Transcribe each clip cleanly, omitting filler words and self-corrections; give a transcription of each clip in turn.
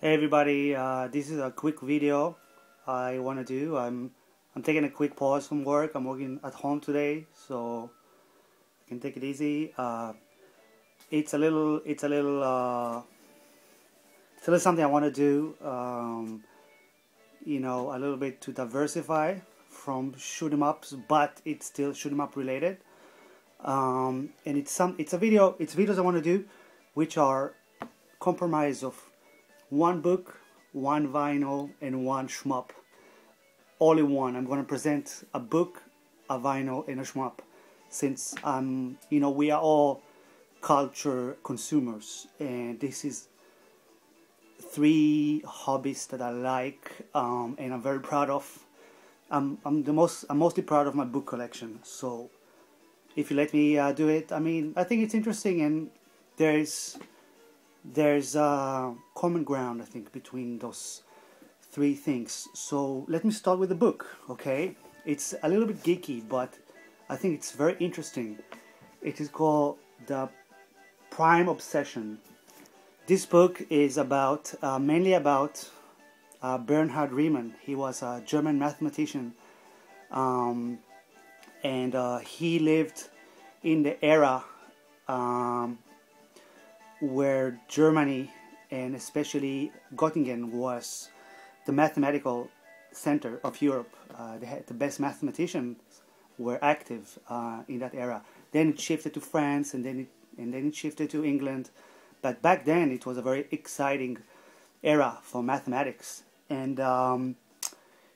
Hey everybody, this is a quick video I want to do. I'm taking a quick pause from work. I'm working at home today, so I can take it easy. It's a little something I want to do. A little bit to diversify from shoot 'em ups, but it's still shoot 'em up related. And it's videos I want to do, which are comprised of one book, one vinyl, and one shmup. All in one. I'm going to present a book, a vinyl, and a shmup. Since we are all culture consumers, and this is three hobbies that I like, and I'm very proud of. I'm mostly proud of my book collection. So if you let me do it, I think it's interesting, and there's a common ground, I think, between those three things. So let me start with the book, okay? It's a little bit geeky, but I think it's very interesting. It is called The Prime Obsession. This book is mainly about Bernhard Riemann. He was a German mathematician, and he lived in the era where Germany, and especially Göttingen, was the mathematical center of Europe. The best mathematicians were active in that era. Then it shifted to France, and then it shifted to England. But back then, it was a very exciting era for mathematics. And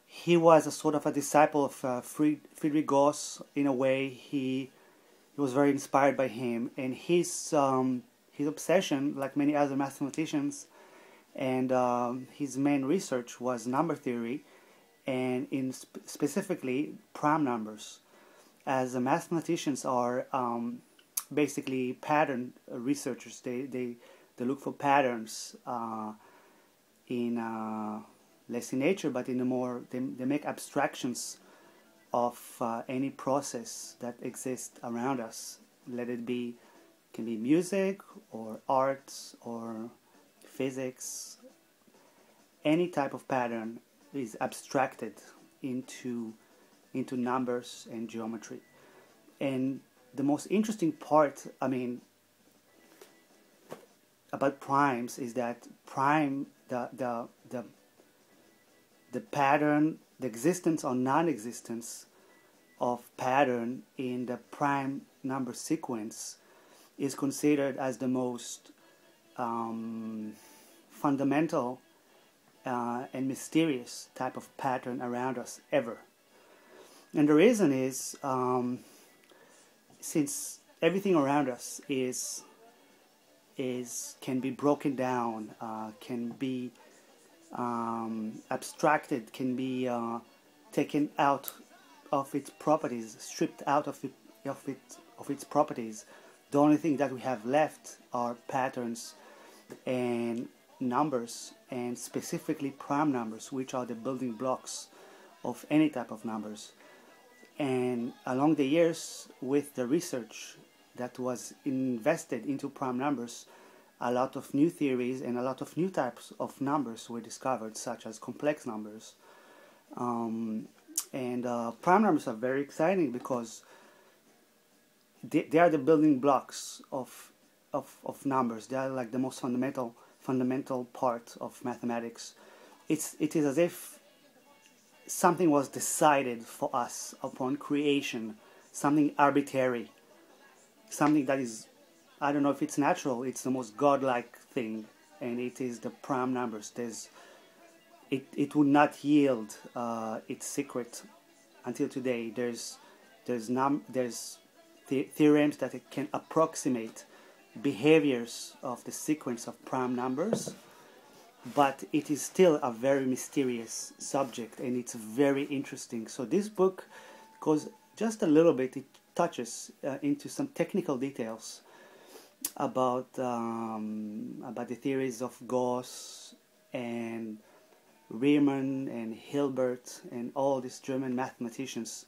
he was a sort of a disciple of Friedrich Gauss. In a way, he was very inspired by him, and his obsession, like many other mathematicians, and his main research was number theory, and specifically prime numbers. As the mathematicians are basically pattern researchers, they look for patterns in less in nature, but in the more they make abstractions of any process that exists around us. Let it be. Can be music or arts or physics. Any type of pattern is abstracted into numbers and geometry. And the most interesting part, about primes is that the pattern, the existence or non-existence of pattern in the prime number sequence is considered as the most fundamental and mysterious type of pattern around us ever. And the reason is, since everything around us can be broken down, can be abstracted, can be taken out of its properties, stripped out of its properties. The only thing that we have left are patterns and numbers, and specifically prime numbers, which are the building blocks of any type of numbers. And along the years, with the research that was invested into prime numbers, a lot of new theories and a lot of new types of numbers were discovered, such as complex numbers. Prime numbers are very exciting because they are the building blocks of numbers. They are like the most fundamental part of mathematics. It is as if something was decided for us upon creation, something arbitrary, something that is, I don't know if it's natural, it's the most godlike thing, and it is the prime numbers. It would not yield its secret until today. There's theorems that it can approximate behaviors of the sequence of prime numbers, but it is still a very mysterious subject, and it's very interesting. So this book goes just a little bit, it touches into some technical details about the theories of Gauss and Riemann and Hilbert and all these German mathematicians,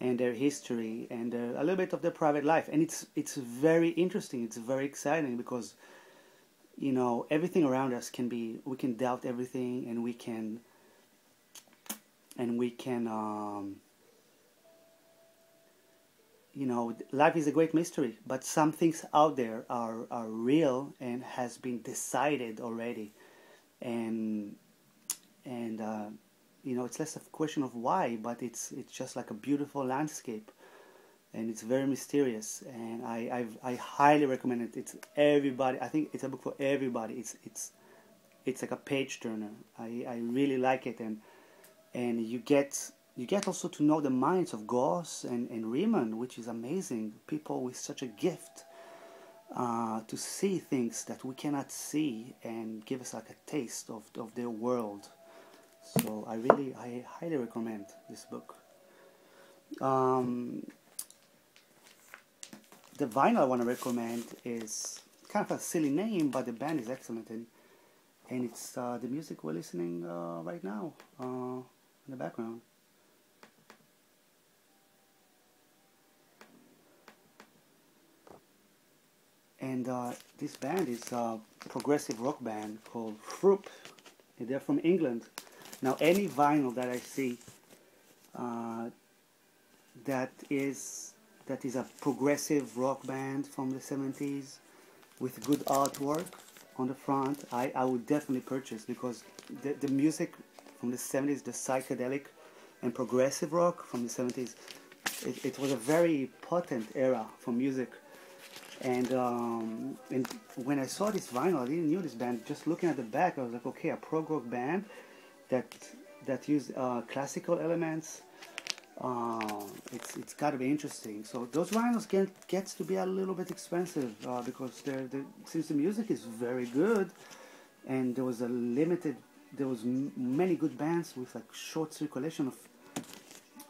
and their history, and a little bit of their private life. And it's very interesting, it's very exciting, because everything around us we can doubt everything, and we can life is a great mystery, but some things out there are real and has been decided already. And and it's less of a question of why, but it's just like a beautiful landscape, and it's very mysterious, and I highly recommend it. It's everybody. I think it's a book for everybody. It's like a page turner. I really like it, and you get also to know the minds of Goss and Riemann, which is amazing. People with such a gift to see things that we cannot see and give us like a taste of their world. So I highly recommend this book. Um, the vinyl I want to recommend is kind of a silly name, but the band is excellent, and it's the music we're listening right now in the background. And this band is a progressive rock band called shmup. They're from England. Now, any vinyl that I see uh, that is a progressive rock band from the 70s with good artwork on the front, I would definitely purchase, because the music from the 70s, the psychedelic and progressive rock from the 70s, it was a very potent era for music. And when I saw this vinyl, I didn't know this band. Just looking at the back, I was like, okay, a prog rock band that use classical elements. It's got to be interesting. So those vinyls gets to be a little bit expensive because since the music is very good, and there was many good bands with like short circulation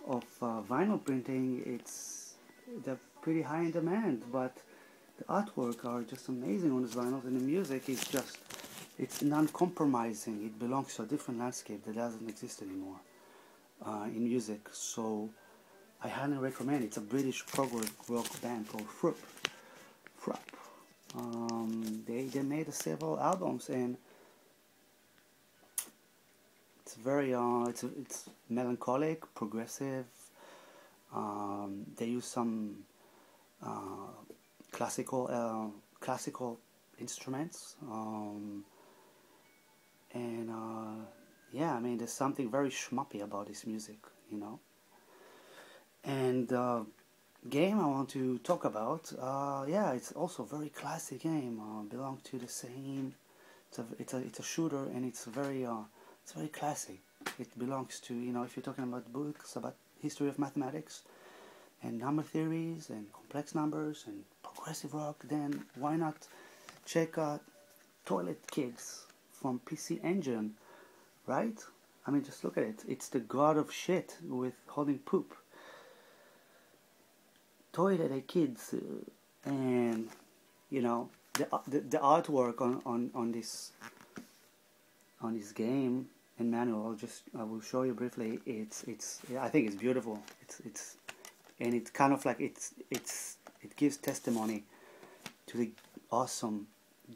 of vinyl printing. They're pretty high in demand, but the artwork are just amazing on these vinyls, and the music is just, it's non-compromising. It belongs to a different landscape that doesn't exist anymore in music. So I highly recommend. It's a British prog rock band called shmup. They made several albums, and it's very it's melancholic, progressive. They use some uh, classical instruments, and yeah, I mean, there's something very shmuppy about this music, you know. And game I want to talk about, yeah, it's also a very classic game. Belong to the same. It's a shooter, and it's very classic. It belongs to, if you're talking about books about history of mathematics and number theories and complex numbers and progressive rock, then why not check out Toilet Kids from PC Engine, right? I mean, just look at it. It's the god of shit with holding poop. Toilet Kids, and the artwork on this game and manual. I will show you briefly. It's yeah, I think it's beautiful. It's and it's kind of like it gives testimony to the awesome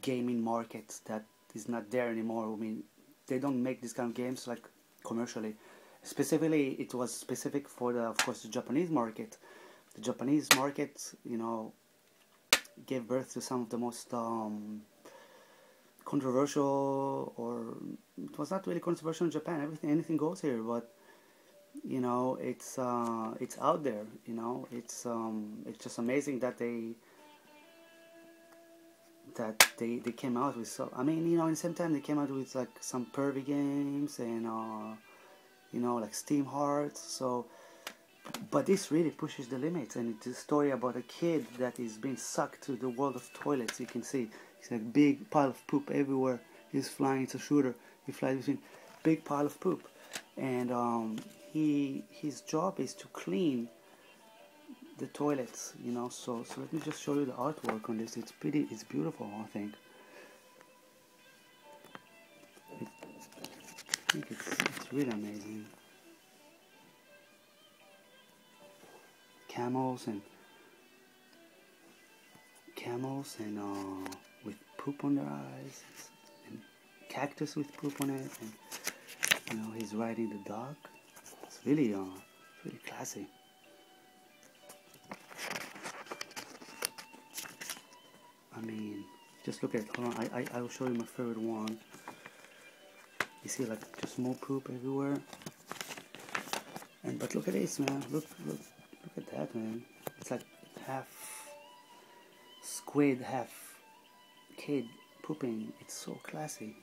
gaming market that is not there anymore. I mean, they don't make these kind of games like commercially. Specifically, it was specific for of course, the Japanese market. The Japanese market, gave birth to some of the most controversial, or it was not really controversial in Japan. Anything goes here, but it's out there. It's just amazing that they came out with, so I mean, in the same time they came out with like some pervy games and like Steam Hearts. So, but this really pushes the limits, and it's a story about a kid that is being sucked to the world of toilets. You can see it's a big pile of poop everywhere. He's flying. It's a shooter. He flies between big pile of poop, and his job is to clean the toilets. So let me just show you the artwork on this. It's beautiful. I think it's really amazing. Camels and with poop on their eyes, and cactus with poop on it, and you know, he's riding the dog. It's really classy. I mean, just look at it. Hold on, I will show you my favorite one. You see, like, just more poop everywhere. And but look at this, man. Look at that, man. It's like half squid, half kid pooping. It's so classy.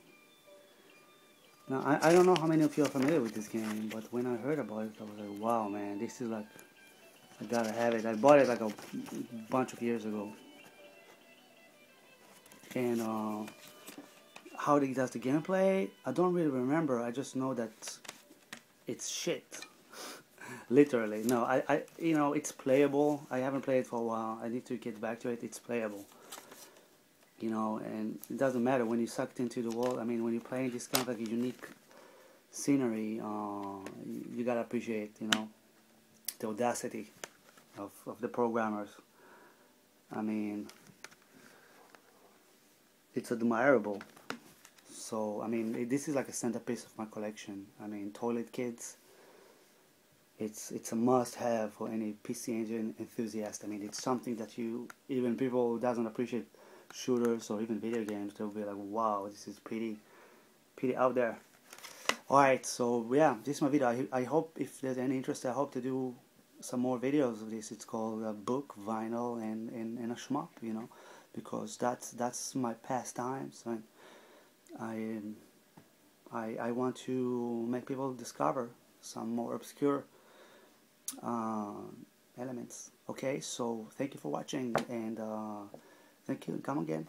Now, I don't know how many of you are familiar with this game, but when I heard about it, I was like, wow, man, this is like, I gotta have it. I bought it like a bunch of years ago. And how it does the gameplay, I don't really remember. I just know that it's shit. Literally. No, you know, it's playable. I haven't played it for a while. I need to get back to it. It's playable. You know, and it doesn't matter when you're sucked into the world. I mean, when you're playing this kind of like a unique scenery, you gotta appreciate, you know, the audacity of the programmers. I mean, it's admirable. So, I mean, this is like a centerpiece of my collection. I mean, Toilet Kids, it's a must-have for any PC Engine enthusiast. I mean, it's something that even people who doesn't appreciate shooters or even video games, they'll be like, wow, this is pretty out there. Alright, so yeah, this is my video. I hope, if there's any interest, I hope to do some more videos of this. It's called book, vinyl, and a shmup, you know, because that's my pastimes. I want to make people discover some more obscure elements. Okay, so thank you for watching, and thank you, and come again.